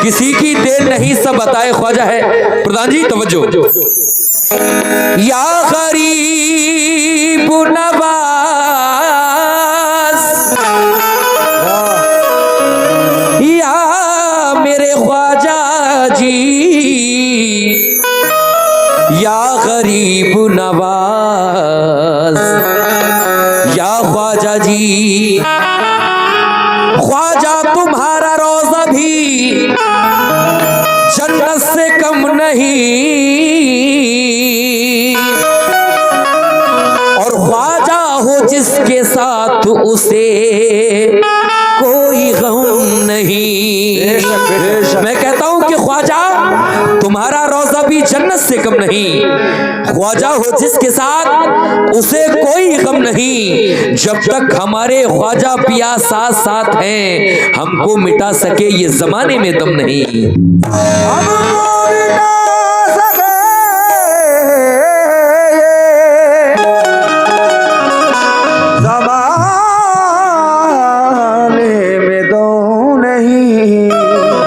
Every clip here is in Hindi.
किसी की देन नहीं सब बताए ख्वाजा है। प्रधान जी तवज्जो। या गरीब नवाज या मेरे ख्वाजा जी, या गरीब नवाज या ख्वाजा जी, ख्वाजा तुम्हारा रोज़ा भी जन्नत से कम नहीं, और ख्वाजा हो जिसके साथ उसे कोई गम नहीं। मैं कहता हूं कि ख्वाजा तुम्हारा रोज़ा भी जन्नत से कम नहीं, ख्वाजा हो जिसके साथ उसे कोई गम नहीं। जब तक हमारे ख्वाजा पिया साथ साथ हैं, हमको मिटा सके ये जमाने में दम नहीं।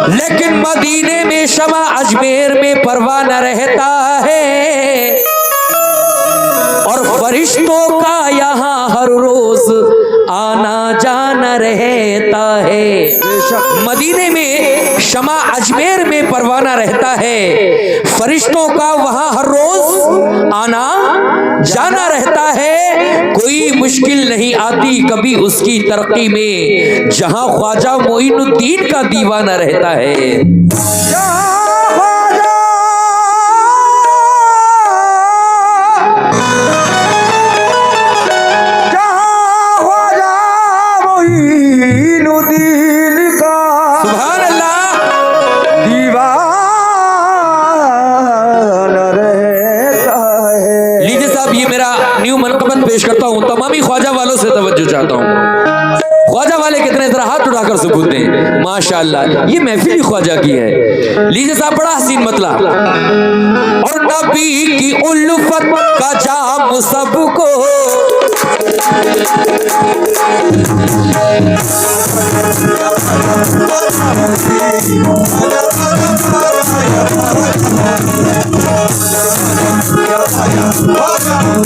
लेकिन मदीने में शमा, अजमेर में परवाना रहता है, और फरिश्तों का यहाँ हर रोज आना जाना रहता है। मदीने में शमा, अजमेर में परवाना रहता है, फरिश्तों का वहाँ हर रोज आना जाना रहता है। कोई मुश्किल नहीं आती कभी उसकी तरक्की में, जहाँ ख्वाजा मोइनुद्दीन का दीवाना रहता है। पेश करता हूं, तमामी ख्वाजा वालों से तवज्जो चाहता हूं। ख्वाजा वाले कितने जरा हाथ उठाकर सबूत दें। माशाअल्लाह, ये महफिल ख्वाजा की है। लीजिए साहब, बड़ा हसीन मतला। और नबी की उल्फत का जाम सबको, माशाअल्लाह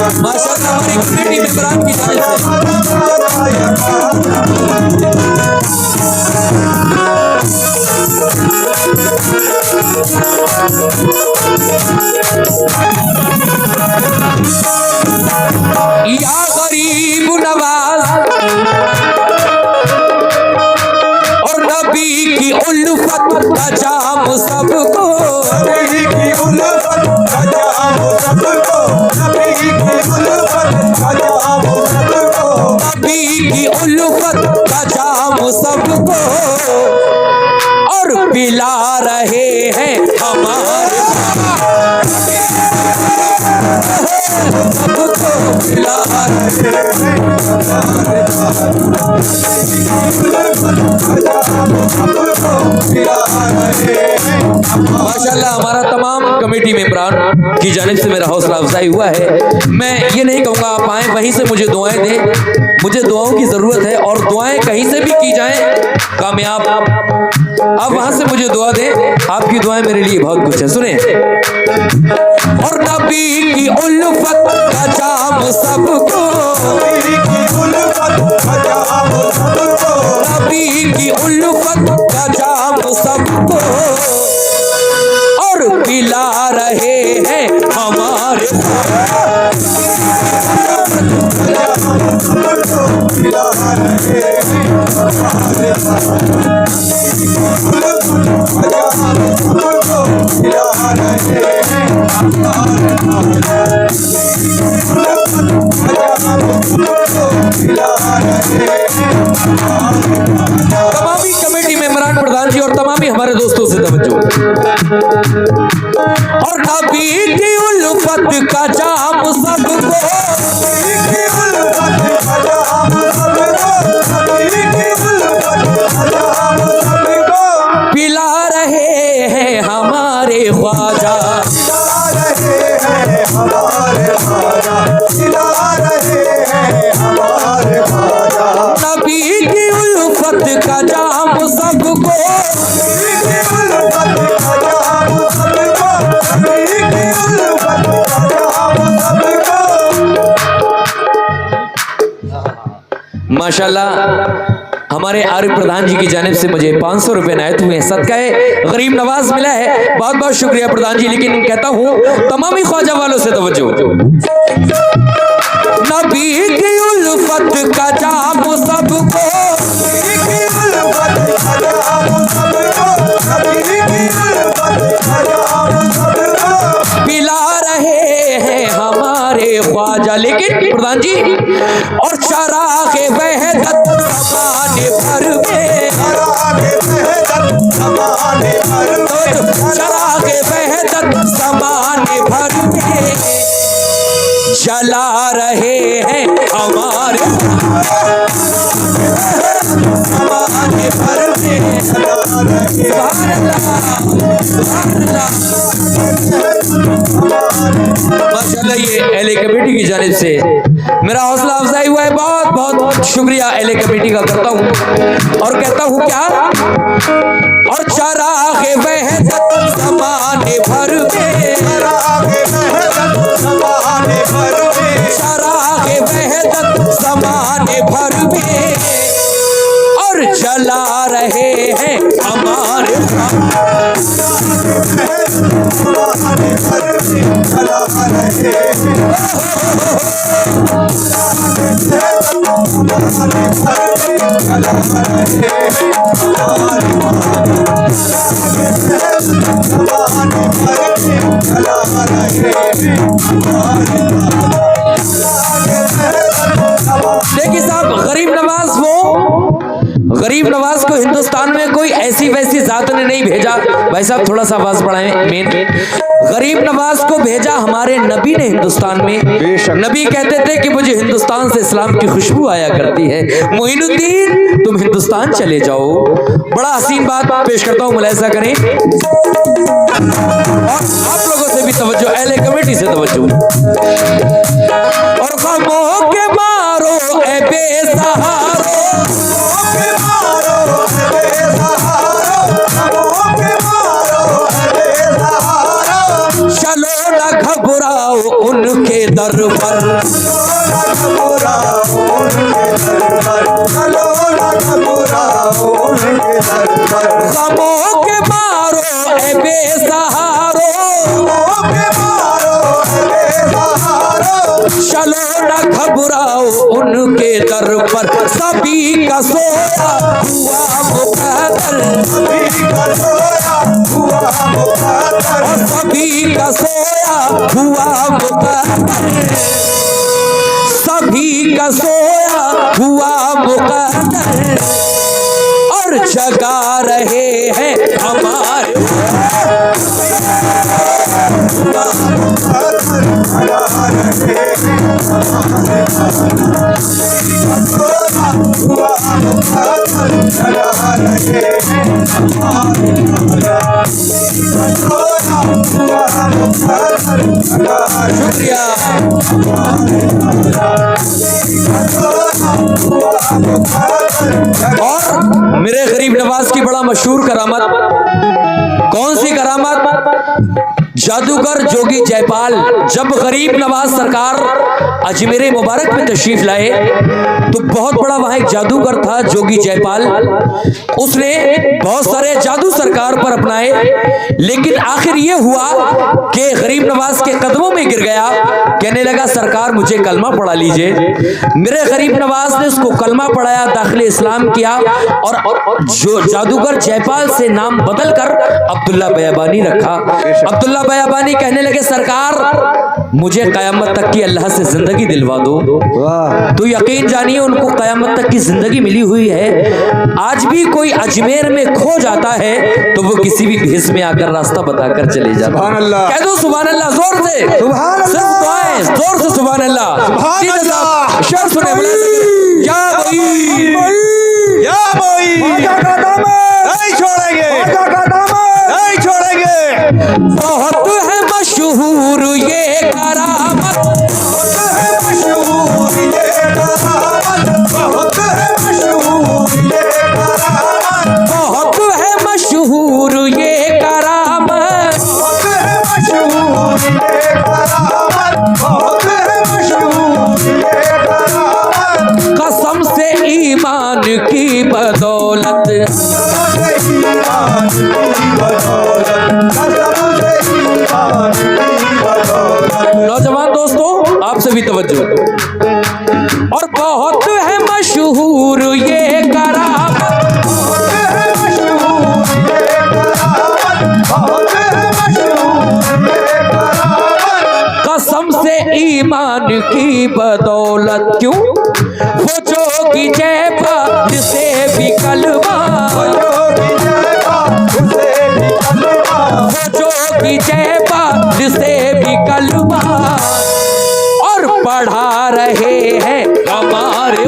हमारी कम्युनिटी मेंबरान की जानिब से का जाम सबको, नबी की उल्फत का जाम सबको, नबी की उल्फत का जाम सबको, नबी की उल्फत का जाम सबको, और पिला रहे हैं हमारे सबको, पिला रहे हैं माशाल्लाह। हमारा तमाम कमेटी मेंबरान की जानिब से मेरा हौसला अफजाई हुआ है। मैं ये नहीं कहूँगा आप आएँ वहीं से मुझे दुआएं दें, मुझे दुआओं की ज़रूरत है और दुआएं कहीं से भी की जाएं कामयाब। आप वहाँ से मुझे दुआ दें, आपकी दुआएं मेरे लिए बहुत कुछ है। सुने, और नबी की उल्फत का जाम सबको, नबी की उल्फत का जाम सबको, नबी की उल्फत का जाम सबको, और पिला रहे हैं हमारे तमामी कमेटी मेंबरान, प्रधान जी और तमामी हमारे दोस्तों से तवज्जो। और नबी की उल्फत का जाम सबको, पिला रहे हैं हमारे ख्वाजा, नबी की उल्फत का जाम सबको, माशाल्लाह। हमारे आरिफ प्रधान जी की जानिब से मुझे 500 रुपए नायत हुए, सदका गरीब नवाज मिला है, बहुत बहुत शुक्रिया प्रधान जी। लेकिन कहता हूँ तमामी ख्वाजा वालों से तवज्जो। नबी की उल्फत का जाम सबको, पिला रहे हैं हमारे ख्वाजा। लेकिन प्रधान जी, और चराग़ वहदत ज़माने भर में, चराग़ वहदत ज़माने भर में जला रहे हैं हमारे ज़माने भर में। सुभान अल्लाह। माशाल्लाह, ये एले कमेटी की जानिब से मेरा हौसला अफजाई हुआ है। बहुत बहुत शुक्रिया एले कमेटी का करता हूँ और कहता हूँ क्या, और चराग़ वहदत ज़माने भर में, चराग़ वहदत ज़माने भर में, और जला रहे हैं हमारे देखिए साहब, गरीब नवाज को हिंदुस्तान में कोई ऐसी वैसी जात ने नहीं भेजा। भाई साहब थोड़ा सा आवाज बढ़ाएं। मेन गरीब नवाज को भेजा हमारे नबी ने हिंदुस्तान में। नबी कहते थे कि मुझे हिंदुस्तान से इस्लाम की खुशबू आया करती है, मोइनुद्दीन तुम हिंदुस्तान चले जाओ। बड़ा हसीन बात पेश करता हूँ, मुलाहिजा करें और आप लोगों से भी तवज्जो, अहले कमेटी से तवज्जो। और गमों के मारो ए बेसहारो, चलो न घबराओ उनके दर पर, गमों के मारो ए बेसहारो, चलो न घबराओ उनके दर पर। सभी का सोया हुआ मुकद्दर, सभी का सोया हुआ मुकद्दर, सभी का सोया हुआ मुकद्दर, और जगा रहे हैं हमारे शुक्रिया। और मेरे गरीब नवाज की बड़ा मशहूर करामत, कौन सी करामत? जादूगर जोगी जयपाल जब गरीब नवाज सरकार अजमेर मुबारक में तशरीफ लाए तो बहुत बड़ा वहां एक जादूगर था जोगी जयपाल। उसने बहुत सारे जादू सरकार पर अपनाए, लेकिन आखिर ये हुआ कि गरीब नवाज के कदमों में गिर गया। कहने लगा सरकार मुझे कलमा पढ़ा लीजिए। मेरे गरीब नवाज ने उसको कलमा पढ़ाया, दाखिल इस्लाम किया और जो जादूगर जयपाल से नाम बदल कर अब्दुल्ला बयाबानी रखा। अब्दुल्ला बयाबानी कहने लगे सरकार मुझे कयामत तक की अल्लाह से जिंदगी दिलवा दो। तो यकीन जानिए उनको कयामत तक की जिंदगी मिली हुई है। आज भी कोई अजमेर में खो जाता है तो वो किसी भी भेष में आकर रास्ता बताकर चले जाते हैं। कह दो सुभान अल्लाह जोर से, जोर से सुभान अल्लाह। शेर सुने या नहीं छोड़ेंगे, नहीं छोड़ेंगे। बहुत है मशहूर ये करामत, बहुत है मशहूर ये करामत, बहुत है मशहूर ये करामत, बहुत है मशहूर ये करामत, बहुत है मशहूर ये करामत, बहुत है मशहूर ये करामत। कसम से ईमान की बदौलत, नौजवान दोस्तों आप सभी तवज्जो। और बहुत है मशहूर ये करामत, बहुत है मशहूर ये करामत, बहुत है मशहूर ये करामत। कसम से ईमान की बदौलत। क्यों? वो जोगी जयपाल से भी कलमा, वो जोगी जयपाल से भी कलमा, और पढ़ा रहे हैं हमारे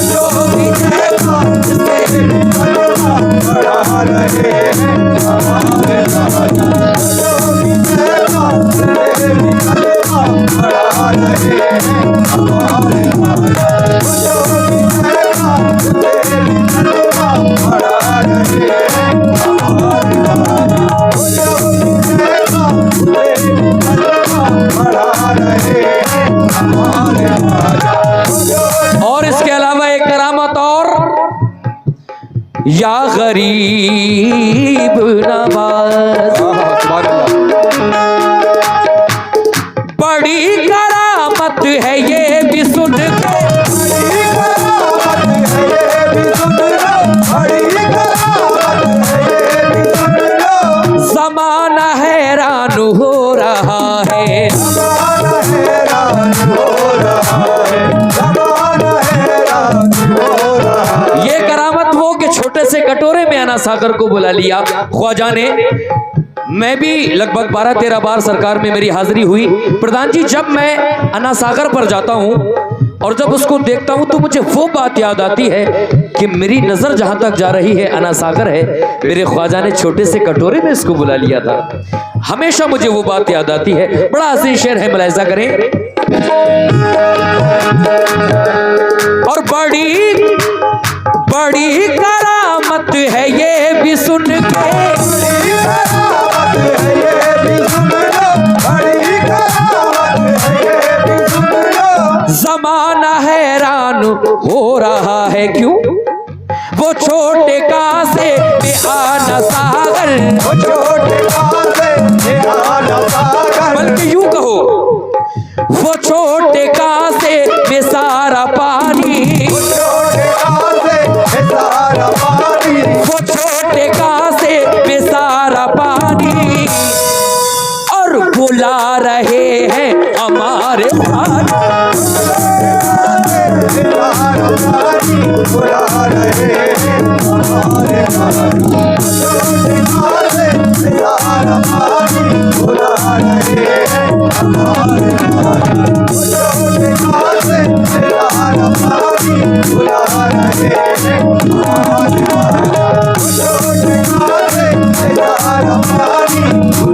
जोगी जयपाल से भी कलमा पढ़ा रहे हैं हमारे राजा। जोगी जयपाल से भी कलमा पढ़ा रहे हैं हमारे राजा। जोगी जयपाल से भी कलमा पढ़ा रहे हैं हमारे राजा। जोगी जयपाल से भी कलमा पढ़ा रहे हैं हमारे राजा। और इसके अलावा एक करामत और, या गरीब नवाज बड़ी करामत है ये भी सुन के, ज़माना हैरान हो रहा है, ये करामत वो कि छोटे से कटोरे में अना सागर को बुला लिया ख्वाजा ने। मैं भी लगभग 12-13 बार सरकार में मेरी हाजिरी हुई। प्रधान जी जब मैं अना सागर पर जाता हूँ और जब उसको देखता हूँ तो मुझे वो बात याद आती है कि मेरी नजर जहां तक जा रही है अना सागर है, मेरे ख्वाजा ने छोटे से कटोरे में इसको बुला लिया था। हमेशा मुझे वो बात याद आती है। बड़ा हसीन शेर है, मुलाहिजा करें। और बड़ी बड़ी करामत है ये भी सुन के, ज़माना हैरान हो रहा है। क्यों? वो छोटे कासे में आना सागर, वो छोटे कासे में आना सागर, बल्कि यूं कहो वो छोटे कासे में सारा पानी, वो छोटे कासे में सारा पानी, वो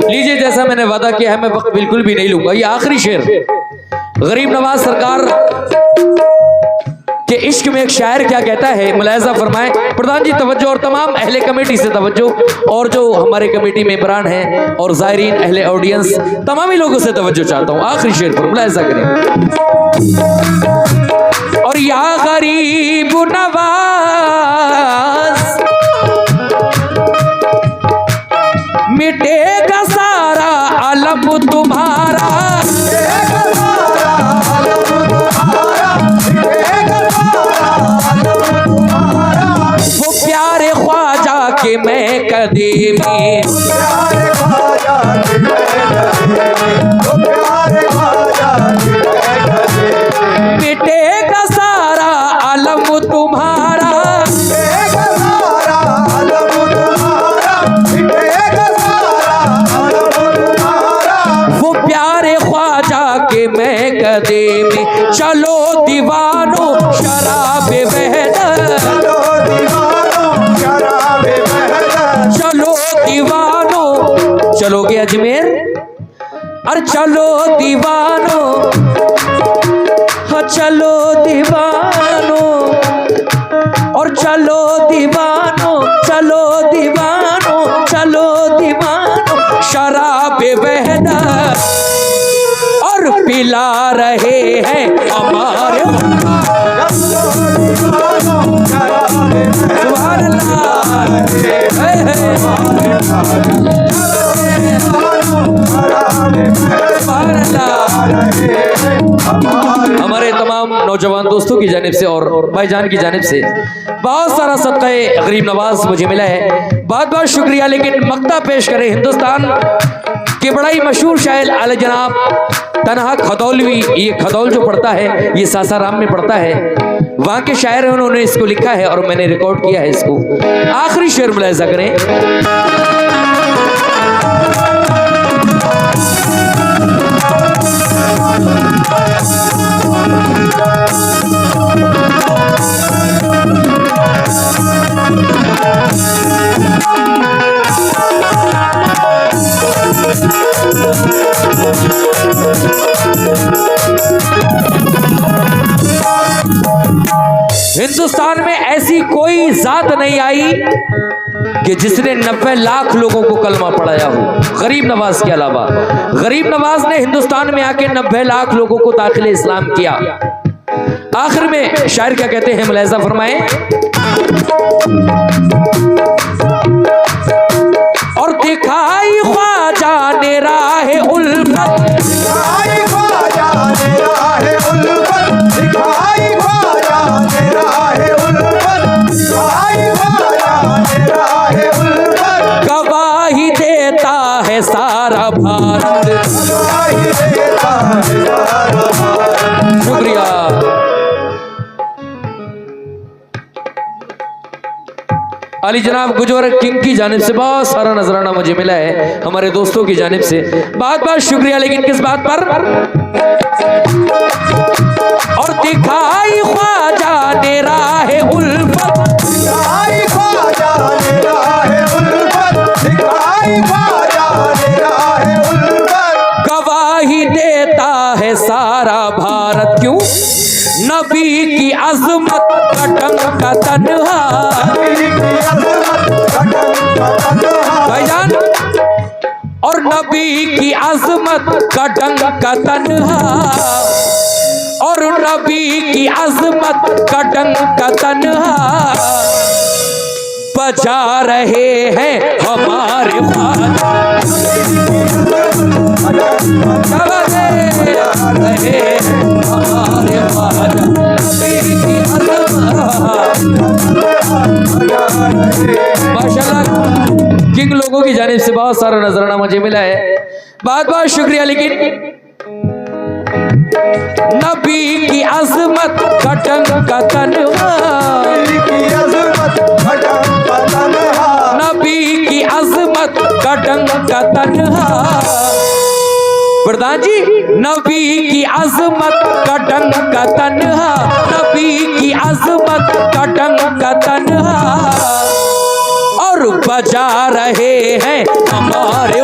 लीजिए, जैसा मैंने वादा किया है मैं वक्त बिल्कुल भी नहीं लूंगा। ये आखिरी शेर गरीब नवाज सरकार के इश्क में एक शायर क्या कहता है, मुलाहिजा फरमाएं। प्रधान जी तवज्जो, और तमाम अहले कमेटी से तवज्जो, और जो हमारे कमेटी मेंबरान हैं और ज़ायरीन अहले ऑडियंस, तमाम ही लोगों से तवज्जो चाहता हूं। आखिरी शेर पर मुलाहिजा करें। और या गरीब नवाज मिटेगा सारा अलम तुम्हारा, वो प्यारे ख्वाजा के मैं कदीमी, मिटेगा सारा अलम तुम्हारा, वो प्यारे ख्वाजा के मैं कदीमी। चलो दीवानो शराब वहदत, चलो दीवानो, चलोगे अजमेर? अरे चलो दीवानो, हाँ चलो दीवानो, और चलो दीवानो, चलो दीवानो, चलो दीवानो, शराब वहदत और पिला रहे हैं हमारे। सुभान अल्लाह। हमारे तमाम नौजवान दोस्तों की जानिब से और भाईजान की जानिब से बहुत सारा सदका गरीब नवाज मुझे मिला है, बहुत बहुत शुक्रिया। लेकिन मक्ता पेश करें हिंदुस्तान के बड़ा ही मशहूर शायर आले जनाब तनहा खदौलवी। ये खदौल जो पढ़ता है ये सासाराम में पढ़ता है, वहाँ के शायर हैं, उन्होंने इसको लिखा है और मैंने रिकॉर्ड किया है इसको। आखिरी शेर मुलाहिजा करें। हिंदुस्तान में ऐसी कोई जात नहीं आई कि जिसने 90 लाख लोगों को कलमा पढ़ाया हो गरीब नवाज के अलावा। गरीब नवाज ने हिंदुस्तान में आके 90 लाख लोगों को दाखिले इस्लाम किया। आखिर में शायर क्या कहते हैं, मुलाहिजा फरमाएं। और दिखाई ख्वाजा ने राह उल्फत, दिखाई ख्वाजा ने राह उल्फत, दिखाई ख्वाजा ने राह उल्फत, दिखाई ख्वाजा ने राह उल्फत, गवाही देता है सारा भारत। गवाही देता है सारा भारत। शुक्रिया। अली जनाब गुजर किंग की जानिब से बहुत सारा नजराना मुझे मिला है, हमारे दोस्तों की जानिब से बहुत बहुत शुक्रिया। लेकिन किस बात पर? और दिखाई ख्वाजा ने राह उल्फत, दिखाई ख्वाजा ने राह उल्फत, दिखाई ख्वाजा ने राह उल्फत, गवाही देता है सारा भारत। क्यों? नबी की अजमत का डंका तन्हा, भाईजान, और नबी की अजमत का डंका तन्हा, और नबी की अजमत का डंका तन्हा बजा रहे हैं हमारे ख्वाजा। हमारे ख्वाजा माशाल्लाह किंग लोगों की जानिब से बहुत सारा नजराना मुझे मिला है, बहुत बहुत शुक्रिया। लेकिन नबी की अजमत का डंका तन्हा की अज़मत का डंका तन्हा नबी की अजमत का डंका प्रधान जी, नबी की अजमत का डंका तन्हा, नबी की अजमत का डंका तन्हा, और बजा रहे हैं हमारे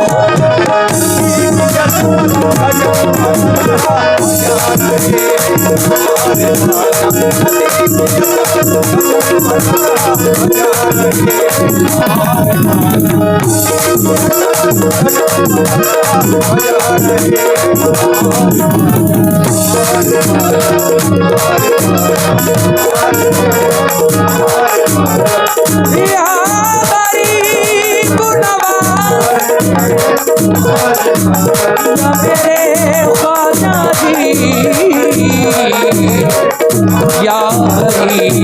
मेरे ख्वाजा जी या हरी